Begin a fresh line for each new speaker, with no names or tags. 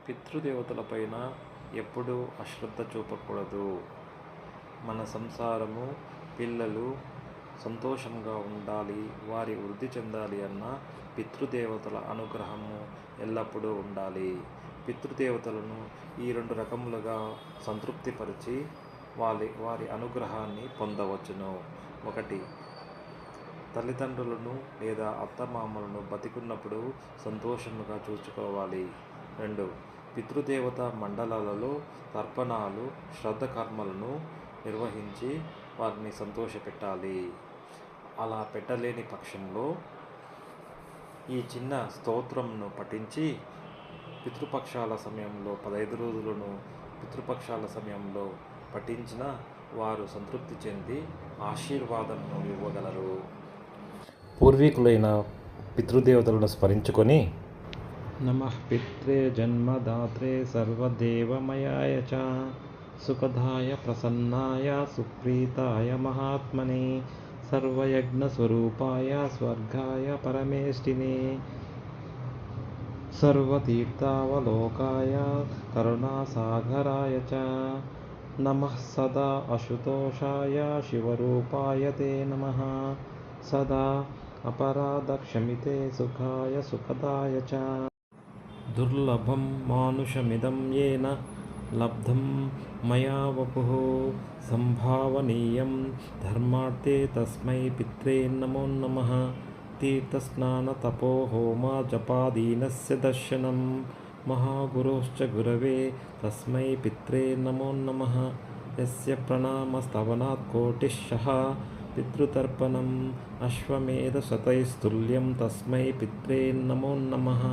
పితృదేవతలపైన ఎప్పుడూ అశ్రద్ధ చూపకూడదు. మన సంసారము, పిల్లలు సంతోషంగా ఉండాలి, వారి వృద్ధి చెందాలి అన్న పితృదేవతల అనుగ్రహము ఎల్లప్పుడూ ఉండాలి. పితృదేవతలను ఈ 2 రకములుగా సంతృప్తిపరిచి వారి అనుగ్రహాన్ని పొందవచ్చును. 1. తల్లిదండ్రులను లేదా అత్తమామలను బతికున్నప్పుడు సంతోషముగా చూసుకోవాలి. 2. పితృదేవత మండలాలలో తర్పణాలు, శ్రాద్ధ కర్మలను నిర్వహించి వారిని సంతోషపెట్టాలి. అలా పెట్టలేని పక్షంలో ఈ చిన్న స్తోత్రంను పఠించి పితృపక్షాల సమయంలో 15 రోజులను పితృపక్షాల సమయంలో పఠించిన వారు సంతృప్తి చెంది ఆశీర్వాదంను ఇవ్వగలరు. పూర్వీకులైన పితృదేవతలను స్మరించుకొని నమః పిత్రే జన్మదాత్రే సర్వదేవమయాయ చ సుఖదాయ ప్రసన్నాయ సుప్రీతాయ మహాత్మనే సర్వయజ్ఞస్వరూపాయ స్వర్గాయ పరమేష్ఠినే సర్వతీర్థావలోకాయ కరుణాసాగరాయ చ నమః సదా అశుతోషాయ శివరూపాయ తే నమః సదా అపరాధక్షమితే సుఖాయ సుఖదాయ చ దుర్లభం మానుషమిదం యేన లబ్ధం మయా వపుః సంభావనీయం ధర్మార్థే తస్మై పిత్రే నమో నమః తీర్థస్నాన తపో హోమ జపాదీనస్య దర్శనం మహాగురోశ్చ గురవే తస్మై పిత్రే నమో నమః యస్య ప్రణామస్తవనాత్ కోటిశః పితృతర్పణం అశ్వమేధ శతైస్తుల్యం తస్మై పిత్రే నమో నమః.